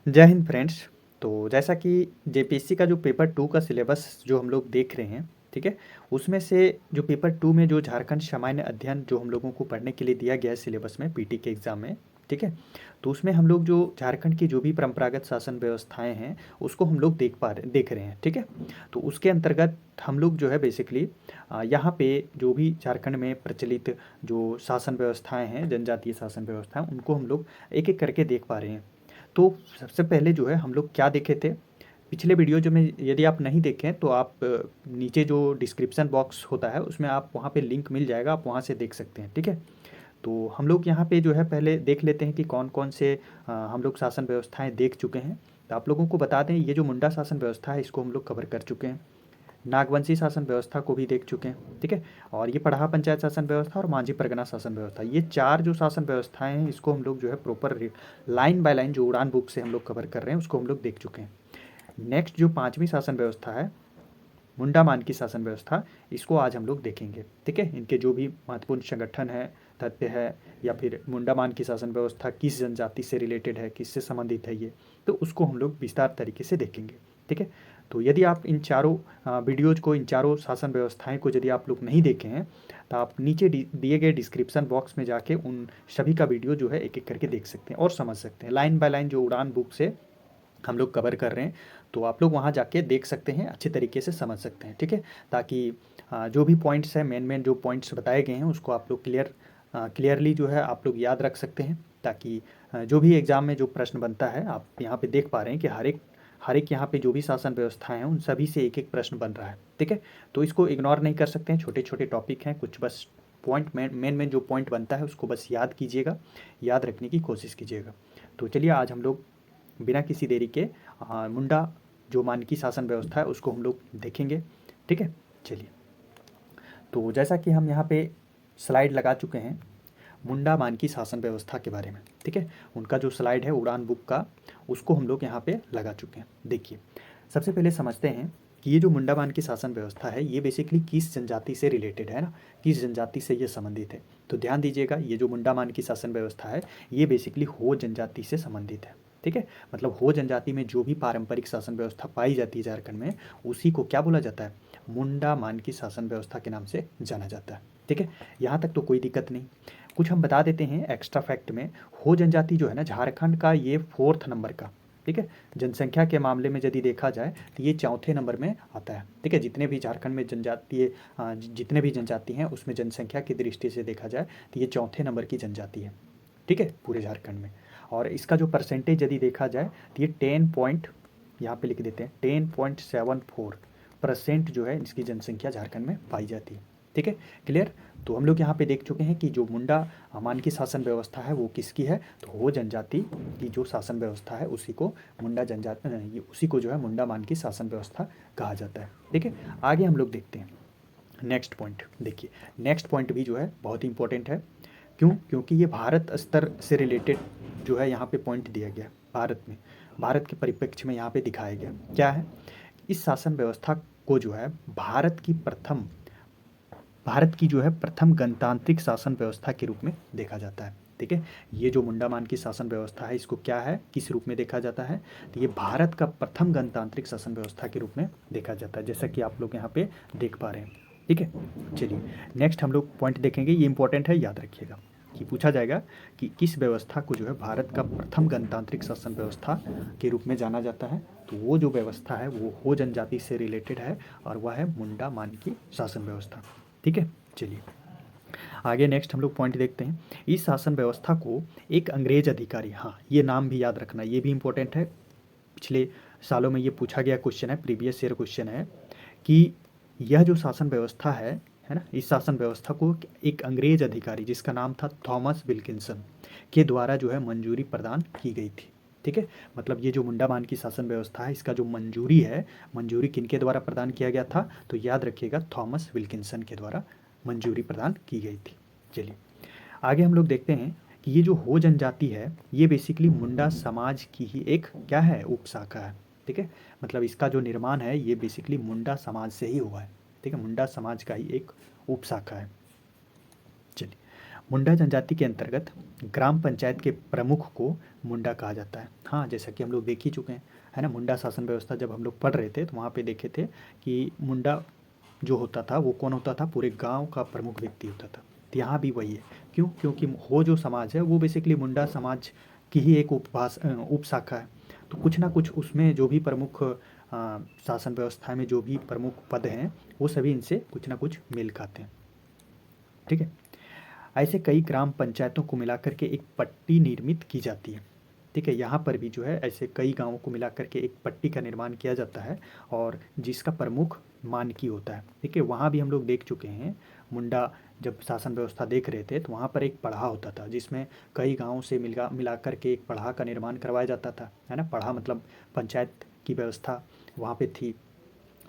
जय हिंद फ्रेंड्स। तो जैसा कि जेपीएससी का जो पेपर टू का सिलेबस जो हम लोग देख रहे हैं, ठीक है, उसमें से जो पेपर टू में जो झारखंड सामान्य अध्ययन जो हम लोगों को पढ़ने के लिए दिया गया है सिलेबस में पीटी के एग्ज़ाम में, ठीक है, तो उसमें हम लोग जो झारखंड की जो भी परंपरागत शासन व्यवस्थाएं हैं उसको हम लोग देख रहे हैं, ठीक है। तो उसके अंतर्गत हम लोग जो है बेसिकली यहाँ पे जो भी झारखंड में प्रचलित जो शासन व्यवस्थाएं हैं, जनजातीय शासन व्यवस्थाएं, उनको हम लोग एक एक करके देख पा रहे हैं। तो सबसे पहले जो है हम लोग क्या देखे थे पिछले वीडियो जो में, यदि आप नहीं देखें तो आप नीचे जो डिस्क्रिप्शन बॉक्स होता है उसमें आप वहाँ पे लिंक मिल जाएगा, आप वहाँ से देख सकते हैं, ठीक है। तो हम लोग यहाँ पे जो है पहले देख लेते हैं कि कौन कौन से हम लोग शासन व्यवस्थाएं देख चुके हैं। तो आप लोगों को बता दें, ये जो मुंडा शासन व्यवस्था है इसको हम लोग कवर कर चुके हैं। नागवंशी शासन व्यवस्था को भी देख चुके हैं, ठीक है। और ये पढ़ा पंचायत शासन व्यवस्था और मांझी परगना शासन व्यवस्था, ये चार जो शासन व्यवस्थाएं हैं इसको हम लोग जो है प्रॉपर लाइन बाय लाइन जो उड़ान बुक से हम लोग कवर कर रहे हैं उसको हम लोग देख चुके हैं। नेक्स्ट जो पांचवी शासन व्यवस्था है मुंडा मान की शासन व्यवस्था, इसको आज हम लोग देखेंगे, ठीक है। इनके जो भी महत्वपूर्ण संगठन है, तथ्य है, या फिर मुंडा मान की शासन व्यवस्था किस जनजाति से रिलेटेड है, किससे संबंधित है ये, तो उसको हम लोग विस्तार तरीके से देखेंगे, ठीक है। तो यदि आप इन चारों वीडियोज को, इन चारों शासन व्यवस्थाएं को यदि आप लोग नहीं देखे हैं तो आप नीचे दिए गए डिस्क्रिप्शन बॉक्स में जाके उन सभी का वीडियो जो है एक एक करके देख सकते हैं और समझ सकते हैं। लाइन बाय लाइन जो उड़ान बुक से हम लोग कवर कर रहे हैं, तो आप लोग वहाँ जाके देख सकते हैं, अच्छे तरीके से समझ सकते हैं, ठीक है। ताकि जो भी पॉइंट्स हैं, मेन मेन जो पॉइंट्स बताए गए हैं उसको आप लोग क्लियरली जो है आप लोग याद रख सकते हैं। ताकि जो भी एग्ज़ाम में जो प्रश्न बनता है आप यहाँ पे देख पा रहे हैं कि हर एक यहाँ पे जो भी शासन व्यवस्थाएं हैं उन सभी से एक एक प्रश्न बन रहा है, ठीक है। तो इसको इग्नोर नहीं कर सकते हैं, छोटे छोटे टॉपिक हैं कुछ, बस पॉइंट मेन जो पॉइंट बनता है उसको बस याद कीजिएगा, याद रखने की कोशिश कीजिएगा। तो चलिए आज हम लोग बिना किसी देरी के मुंडा जो मानकी शासन व्यवस्था है उसको हम लोग देखेंगे, ठीक है। चलिए, तो जैसा कि हम यहाँ पे स्लाइड लगा चुके हैं मुंडा मानकी शासन व्यवस्था के बारे में, ठीक है। उनका जो स्लाइड है उड़ान बुक का, उसको हम लोग यहाँ पे लगा चुके हैं। देखिए, सबसे पहले समझते हैं कि ये जो मुंडा मानकी शासन व्यवस्था है ये बेसिकली किस जनजाति से रिलेटेड है ना, किस जनजाति से ये संबंधित है। तो ध्यान दीजिएगा, ये जो मुंडा मानकी शासन व्यवस्था है ये बेसिकली हो जनजाति से संबंधित है, ठीक है। मतलब हो जनजाति में जो भी पारंपरिक शासन व्यवस्था पाई जाती है झारखंड में, उसी को क्या बोला जाता है, मुंडा मानकी शासन व्यवस्था के नाम से जाना जाता है, ठीक है। यहाँ तक तो कोई दिक्कत नहीं। कुछ हम बता देते हैं एक्स्ट्रा फैक्ट में। हो जनजाति जो है ना झारखंड का ये 4th नंबर का, ठीक है, जनसंख्या के मामले में यदि देखा जाए तो ये 4थे नंबर में आता है, ठीक है। जितने भी झारखंड में जनजातीय जितने भी जनजाति हैं उसमें जनसंख्या की दृष्टि से देखा जाए तो ये 4थे नंबर की जनजाति है, ठीक है, पूरे झारखंड में। और इसका जो परसेंटेज यदि देखा जाए तो ये 10 पॉइंट, यहाँ पे लिख देते हैं 10.74% जो है इसकी जनसंख्या झारखंड में पाई जाती है, ठीक है। क्लियर। तो हम लोग यहाँ पे देख चुके हैं कि जो मुंडा मान की शासन व्यवस्था है वो किसकी है, तो हो जनजाति की जो शासन व्यवस्था है उसी को मुंडा जनजाति, उसी को जो है मुंडा मान की शासन व्यवस्था कहा जाता है, ठीक है। आगे हम लोग देखते हैं नेक्स्ट पॉइंट। देखिए, नेक्स्ट पॉइंट भी जो है बहुत इंपॉर्टेंट है। क्यों? क्योंकि ये भारत स्तर से रिलेटेड जो है यहाँ पे पॉइंट दिया गया भारत में, भारत के परिप्रेक्ष्य में यहाँ पे दिखाया गया क्या है, इस शासन व्यवस्था को जो है भारत की जो है प्रथम गणतांत्रिक शासन व्यवस्था के रूप में देखा जाता है, ठीक है। ये जो मुंडा मान की शासन व्यवस्था है इसको क्या है, किस रूप में देखा जाता है, तो ये भारत का प्रथम गणतांत्रिक शासन व्यवस्था के रूप में देखा जाता है, जैसा कि आप लोग यहाँ पे देख पा रहे हैं, ठीक है। चलिए, नेक्स्ट हम लोग पॉइंट देखेंगे, ये इंपॉर्टेंट है, याद रखिएगा कि पूछा जाएगा कि किस व्यवस्था को जो है भारत का प्रथम गणतांत्रिक शासन व्यवस्था के रूप में जाना जाता है, तो वो जो व्यवस्था है वो हो जनजाति से रिलेटेड है और वह है मुंडा मान की शासन व्यवस्था, ठीक है। चलिए आगे नेक्स्ट हम लोग पॉइंट देखते हैं। इस शासन व्यवस्था को एक अंग्रेज अधिकारी, हाँ ये नाम भी याद रखना, ये भी इंपॉर्टेंट है, पिछले सालों में ये पूछा गया क्वेश्चन है, प्रीवियस ईयर क्वेश्चन है कि यह जो शासन व्यवस्था है ना, इस शासन व्यवस्था को एक अंग्रेज अधिकारी जिसका नाम था थॉमस विल्किंसन के द्वारा जो है मंजूरी प्रदान की गई थी, ठीक है। मतलब ये जो मुंडा मान की शासन व्यवस्था है इसका जो मंजूरी है, मंजूरी किनके द्वारा प्रदान किया गया था, तो याद रखिएगा थॉमस विल्किंसन के द्वारा मंजूरी प्रदान की गई थी। चलिए आगे हम लोग देखते हैं कि ये जो हो जनजाति है ये बेसिकली मुंडा समाज की ही एक क्या है, उपशाखा है, ठीक है। मतलब इसका जो निर्माण है ये बेसिकली मुंडा समाज से ही हुआ है, ठीक है, मुंडा समाज का ही एक उपशाखा है। चलिए, मुंडा जनजाति के अंतर्गत ग्राम पंचायत के प्रमुख को मुंडा कहा जाता है। हाँ, जैसा कि हम लोग देख ही चुके हैं, है ना। मुंडा शासन व्यवस्था जब हम लोग पढ़ रहे थे तो वहाँ पे देखे थे कि मुंडा जो होता था वो कौन होता था, पूरे गांव का प्रमुख व्यक्ति होता था। तो यहाँ भी वही है। क्यों? क्योंकि हो जो समाज है वो बेसिकली मुंडा समाज की ही एक उपशाखा है। तो कुछ ना कुछ उसमें जो भी प्रमुख शासन व्यवस्था में जो भी प्रमुख पद हैं वो सभी इनसे कुछ ना कुछ मेल खाते हैं। ठीक है। ऐसे कई ग्राम पंचायतों को मिलाकर के एक पट्टी निर्मित की जाती है। ठीक है, यहाँ पर भी जो है ऐसे कई गांवों को मिलाकर के एक पट्टी का निर्माण किया जाता है और जिसका प्रमुख मानकी होता है। ठीक है, वहाँ भी हम लोग देख चुके हैं। मुंडा जब शासन व्यवस्था देख रहे थे तो वहाँ पर एक पढ़ा होता था जिसमें कई गाँवों से मिलाकर के एक पढ़ा का निर्माण करवाया जाता था, है ना। पढ़ा मतलब पंचायत की व्यवस्था वहाँ पे थी।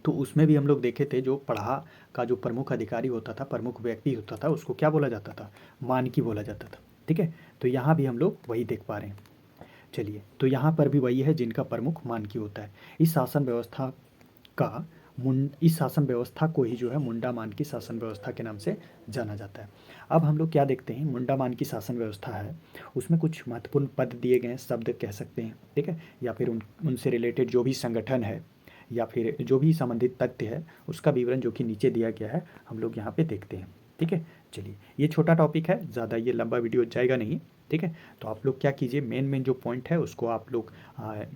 तो उसमें भी हम लोग देखे थे जो पढ़ा का जो प्रमुख अधिकारी होता था, प्रमुख व्यक्ति होता था, उसको क्या बोला जाता था? मानकी बोला जाता था। ठीक है, तो यहाँ भी हम लोग वही देख पा रहे हैं। चलिए, तो यहाँ पर भी वही है जिनका प्रमुख मानकी होता है। इस शासन व्यवस्था का इस शासन व्यवस्था को ही जो है मुंडा मानकी शासन व्यवस्था के नाम से जाना जाता है। अब हम लोग क्या देखते हैं, मुंडा मानकी शासन व्यवस्था है, उसमें कुछ महत्वपूर्ण पद दिए गए हैं, शब्द कह सकते हैं। ठीक है, या फिर उनसे रिलेटेड जो भी संगठन है या फिर जो भी संबंधित तथ्य है उसका विवरण जो कि नीचे दिया गया है हम लोग यहाँ पे देखते हैं। ठीक है, चलिए, ये छोटा टॉपिक है, ज़्यादा ये लंबा वीडियो जाएगा नहीं। ठीक है, तो आप लोग क्या कीजिए, मेन जो पॉइंट है उसको आप लोग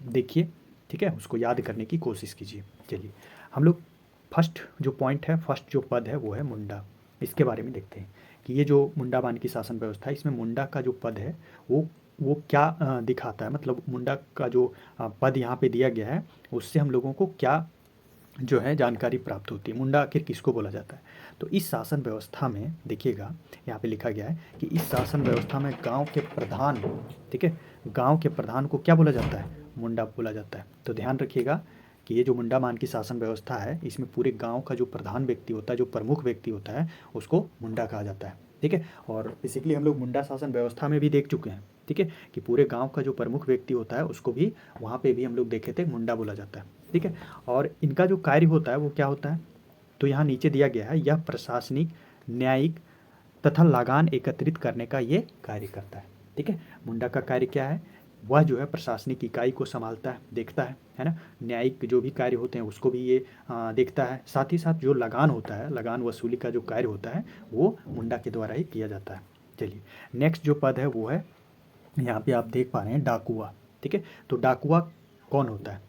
देखिए। ठीक है, उसको याद करने की कोशिश कीजिए। चलिए, हम लोग फर्स्ट जो पॉइंट है, फर्स्ट जो पद है वो है मुंडा। इसके बारे में देखते हैं कि ये जो मुंडा मानकी शासन व्यवस्था है इसमें मुंडा का जो पद है वो क्या दिखाता है। मतलब मुंडा का जो पद यहाँ पे दिया गया है उससे हम लोगों को क्या जो है जानकारी प्राप्त होती है। मुंडा आखिर किसको बोला जाता है? तो इस शासन व्यवस्था में देखिएगा, यहाँ पे लिखा गया है कि इस शासन व्यवस्था में गांव के प्रधान, ठीक है, गांव के प्रधान को क्या बोला जाता है? मुंडा बोला जाता है। तो ध्यान रखिएगा कि ये जो मुंडा मान की शासन व्यवस्था है इसमें पूरे गांव का जो प्रधान व्यक्ति होता है, जो प्रमुख व्यक्ति होता है, उसको मुंडा कहा जाता है। ठीक है, और बेसिकली हम लोग मुंडा शासन व्यवस्था में भी देख चुके हैं। ठीक है, कि पूरे गांव का जो प्रमुख व्यक्ति होता है उसको भी वहाँ पे भी हम लोग देखे थे, मुंडा बोला जाता है। ठीक है, और इनका जो कार्य होता है वो क्या होता है? तो यहाँ नीचे दिया गया है, यह प्रशासनिक, न्यायिक तथा लगान एकत्रित करने का ये कार्य करता है। ठीक है, मुंडा का कार्य क्या है? वह जो है प्रशासनिक इकाई को संभालता है, देखता है ना। न्यायिक जो भी कार्य होते हैं उसको भी ये देखता है। साथ ही साथ जो लगान होता है, लगान वसूली का जो कार्य होता है वो मुंडा के द्वारा ही किया जाता है। चलिए, नेक्स्ट जो पद है वो है, यहाँ पे आप देख पा रहे हैं, डाकुआ। ठीक है, तो डाकुआ कौन होता है?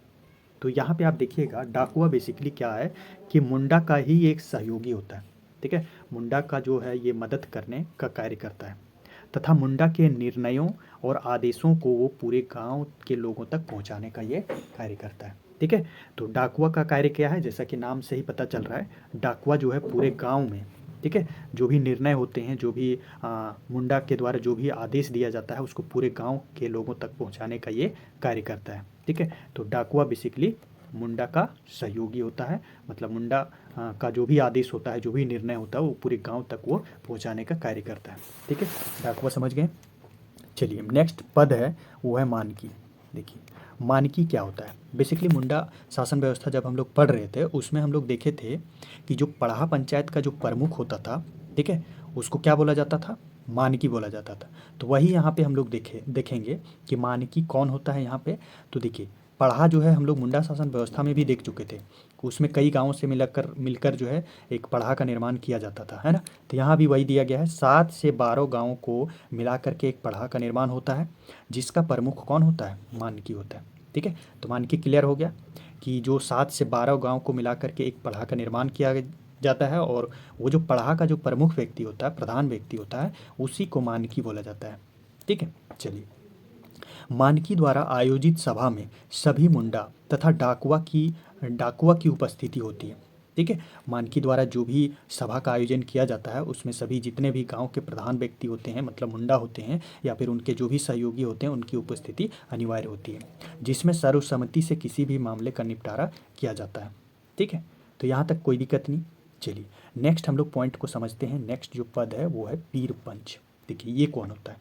तो यहाँ पे आप देखिएगा, डाकुआ बेसिकली क्या है कि मुंडा का ही एक सहयोगी होता है। ठीक है, मुंडा का जो है ये मदद करने का कार्य करता है तथा मुंडा के निर्णयों और आदेशों को वो पूरे गांव के लोगों तक पहुंचाने का ये कार्य करता है। ठीक है, तो डाकुआ का कार्य क्या है? जैसा कि नाम से ही पता चल रहा है, डाकुआ जो है पूरे गांव में, ठीक है, जो भी निर्णय होते हैं, जो भी मुंडा के द्वारा जो भी आदेश दिया जाता है उसको पूरे गांव के लोगों तक पहुंचाने का ये कार्य करता है। ठीक है, तो डाकुआ बेसिकली मुंडा का सहयोगी होता है। मतलब मुंडा का जो भी आदेश होता है, जो भी निर्णय होता है वो पूरे गांव तक वो पहुंचाने का कार्य करता है। ठीक है, डाकुआ समझ गए। चलिए, नेक्स्ट पद है वो है मानकी। देखिए, मानकी क्या होता है? बेसिकली मुंडा शासन व्यवस्था जब हम लोग पढ़ रहे थे उसमें हम लोग देखे थे कि जो पढ़ा पंचायत का जो प्रमुख होता था, ठीक है, उसको क्या बोला जाता था? मानकी बोला जाता था। तो वही यहाँ पे हम लोग देखेंगे कि मानकी कौन होता है यहाँ पे। तो देखिए, पढ़ा जो है हम लोग मुंडा शासन व्यवस्था में भी देख चुके थे, उसमें कई गाँवों से मिलकर जो है एक पढ़ा का निर्माण किया जाता था, है ना। तो यहाँ भी वही दिया गया है, 7 से 12 गाँवों को मिला करके एक पढ़ा का निर्माण होता है जिसका प्रमुख कौन होता है? मानकी होता है। ठीक है, तो मानकी क्लियर हो गया कि जो 7 से 12 गाँव को मिला करके एक पढ़ा का निर्माण किया जाता है और वो जो पढ़ा का जो प्रमुख व्यक्ति होता है, प्रधान व्यक्ति होता है, उसी को मानकी बोला जाता है। ठीक है, चलिए, मानकी द्वारा आयोजित सभा में सभी मुंडा तथा डाकुआ की उपस्थिति होती है। ठीक है, मानकी द्वारा जो भी सभा का आयोजन किया जाता है उसमें सभी जितने भी गांव के प्रधान व्यक्ति होते हैं, मतलब मुंडा होते हैं या फिर उनके जो भी सहयोगी होते हैं, उनकी उपस्थिति अनिवार्य होती है, जिसमें सर्वसम्मति से किसी भी मामले का निपटारा किया जाता है। ठीक है, तो यहाँ तक कोई दिक्कत नहीं। चलिए, नेक्स्ट हम लोग पॉइंट को समझते हैं। नेक्स्ट जो पद है वो है पीर पंच। देखिए, ये कौन होता है?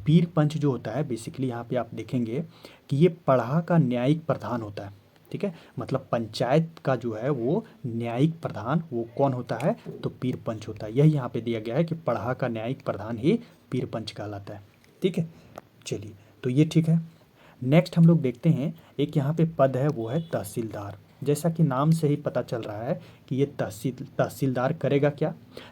पीर पंच जो होता है बेसिकली यहाँ पे आप देखेंगे कि ये पढ़ा का न्यायिक प्रधान होता है। ठीक है। मतलब पंचायत का जो है वो न्यायिक प्रधान वो कौन होता है, तो पीर पंच होता है। यही यहाँ पे दिया गया है कि पढ़ा का न्यायिक प्रधान ही पीर पंच कहलाता है, ठीक है। चलिए, तो ये ठीक है। नेक्स्ट हम लोग देखते हैं, एक यहाँ पे पद है वो है तहसीलदार। जैसा कि नाम से ही पता चल रहा है कि ये तहसीलदार करेगा क्या,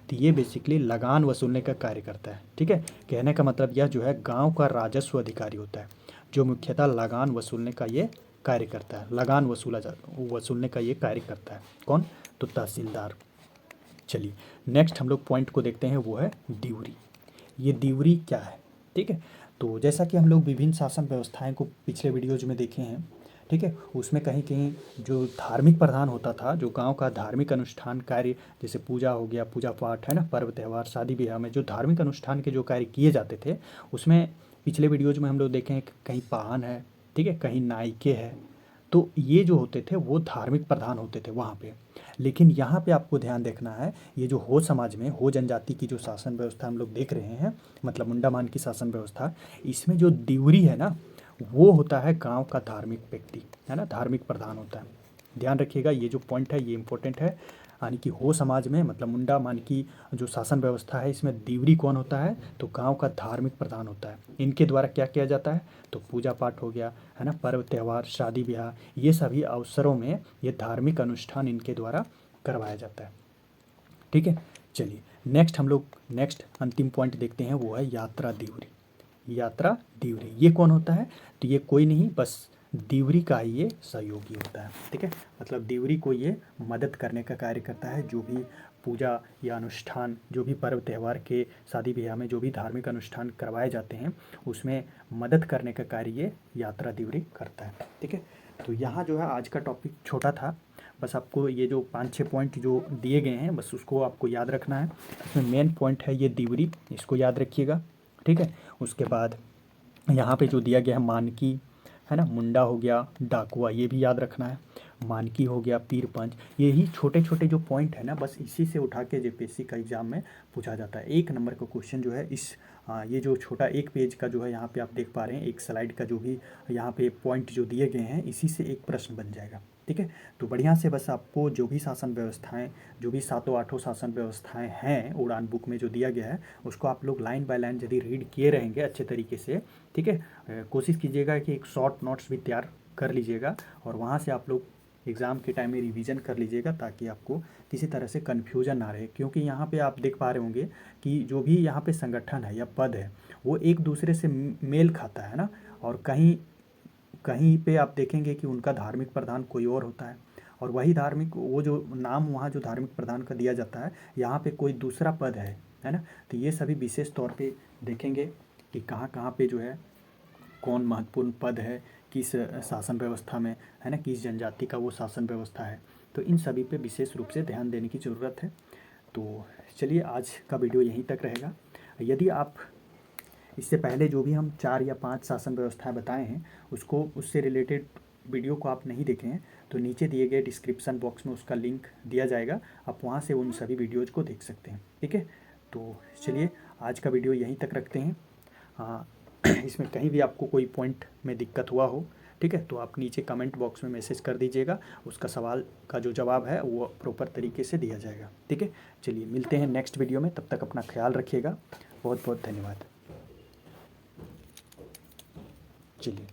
तो ये बेसिकली लगान वसूलने का कार्य करता है, ठीक है। कहने का मतलब यह जो है गांव का राजस्व अधिकारी होता है, जो मुख्यतः लगान वसूलने का ये कार्य करता है। लगान वसूलने का ये कार्य करता है कौन, तो तहसीलदार। चलिए, नेक्स्ट हम लोग पॉइंट को देखते हैं, वो है ड्यूरी। ये ड्यूरी क्या है, ठीक है। तो जैसा कि हम लोग विभिन्न शासन व्यवस्थाएं को पिछले वीडियोज में देखे हैं, ठीक है, उसमें कहीं कहीं जो धार्मिक प्रधान होता था, जो गांव का धार्मिक अनुष्ठान कार्य, जैसे पूजा हो गया, पूजा पाठ है ना, पर्व त्यौहार, शादी ब्याह में जो धार्मिक अनुष्ठान के जो कार्य किए जाते थे, उसमें पिछले वीडियोज में हम लोग देखे हैं कि कहीं पाहन है, ठीक है, कहीं नायके है। तो ये जो होते थे वो धार्मिक प्रधान होते थे वहाँ पे। लेकिन यहाँ पे आपको ध्यान देखना है, ये जो हो समाज में हो जनजाति की जो शासन व्यवस्था हम लोग देख रहे हैं, मतलब मुंडामान की शासन व्यवस्था, इसमें जो ड्यूरी है ना, वो होता है गांव का धार्मिक व्यक्ति, है ना, धार्मिक प्रधान होता है। ध्यान रखिएगा, ये जो पॉइंट है ये इंपॉर्टेंट है। यानी कि हो समाज में मतलब मुंडा मान की जो शासन व्यवस्था है, इसमें ड्यूरी कौन होता है, तो गांव का धार्मिक प्रधान होता है। इनके द्वारा क्या किया जाता है, तो पूजा पाठ हो गया, है ना, पर्व त्यौहार, शादी ब्याह, ये सभी अवसरों में ये धार्मिक अनुष्ठान इनके द्वारा करवाया जाता है, ठीक है। चलिए, नेक्स्ट हम लोग नेक्स्ट अंतिम पॉइंट देखते हैं, वो है यात्रा ड्यूरी। यात्रा ड्यूरी ये कौन होता है, तो ये कोई नहीं, बस ड्यूरी का ही ये सहयोगी होता है, ठीक है। मतलब ड्यूरी को ये मदद करने का कार्य करता है। जो भी पूजा या अनुष्ठान, जो भी पर्व त्यौहार के, शादी ब्याह में जो भी धार्मिक अनुष्ठान करवाए जाते हैं, उसमें मदद करने का कार्य ये यात्रा ड्यूरी करता है, ठीक है। तो यहाँ जो है आज का टॉपिक छोटा था, बस आपको ये जो 5-6 पॉइंट जो दिए गए हैं बस उसको आपको याद रखना है। इसमें मेन पॉइंट है ये ड्यूरी, इसको याद रखिएगा, ठीक है। उसके बाद यहाँ पे जो दिया गया है मानकी, है ना, मुंडा हो गया, डाकुआ, ये भी याद रखना है। मानकी हो गया, पीर पंच, यही छोटे छोटे जो पॉइंट है ना, बस इसी से उठा के जेपीएससी का एग्जाम में पूछा जाता है। 1 नंबर का क्वेश्चन जो है इस ये जो छोटा 1 पेज का जो है यहाँ पे आप देख पा रहे हैं, 1 स्लाइड का जो भी यहाँ पे पॉइंट जो दिए गए हैं, इसी से एक प्रश्न बन जाएगा, ठीक है। तो बढ़िया से बस आपको जो भी शासन व्यवस्थाएं, जो भी 7-8 शासन व्यवस्थाएं हैं उड़ान बुक में जो दिया गया है, उसको आप लोग लाइन बाय लाइन यदि रीड किए रहेंगे अच्छे तरीके से, ठीक है, कोशिश कीजिएगा कि एक शॉर्ट नोट्स भी तैयार कर लीजिएगा और वहाँ से आप लोग एग्ज़ाम के टाइम में रिवीजन कर लीजिएगा, ताकि आपको किसी तरह से कन्फ्यूजन ना रहे। क्योंकि यहाँ पे आप देख पा रहे होंगे कि जो भी यहाँ पे संगठन है या पद है, वो एक दूसरे से मेल खाता है ना, और कहीं कहीं पे आप देखेंगे कि उनका धार्मिक प्रधान कोई और होता है, और वही धार्मिक वो जो नाम वहाँ जो धार्मिक प्रधान का दिया जाता है, यहाँ पे कोई दूसरा पद है ना। तो ये सभी विशेष तौर पे देखेंगे कि कहाँ कहाँ पे जो है कौन महत्वपूर्ण पद है, किस शासन व्यवस्था में, है ना, किस जनजाति का वो शासन व्यवस्था है। तो इन सभी पे विशेष रूप से ध्यान देने की ज़रूरत है। तो चलिए, आज का वीडियो यहीं तक रहेगा। यदि आप इससे पहले जो भी हम 4 या 5 शासन व्यवस्थाएं बताए हैं, उसको उससे रिलेटेड वीडियो को आप नहीं देखे हैं, तो नीचे दिए गए डिस्क्रिप्शन बॉक्स में उसका लिंक दिया जाएगा, आप वहाँ से उन सभी वीडियोज़ को देख सकते हैं, ठीक है। तो चलिए, आज का वीडियो यहीं तक रखते हैं। हाँ, इसमें कहीं भी आपको कोई पॉइंट में दिक्कत हुआ हो, ठीक है, तो आप नीचे कमेंट बॉक्स में मैसेज कर दीजिएगा, उसका सवाल का जो जवाब है वो प्रॉपर तरीके से दिया जाएगा, ठीक है। चलिए, मिलते हैं नेक्स्ट वीडियो में, तब तक अपना ख्याल रखिएगा। बहुत बहुत धन्यवाद। चलिए।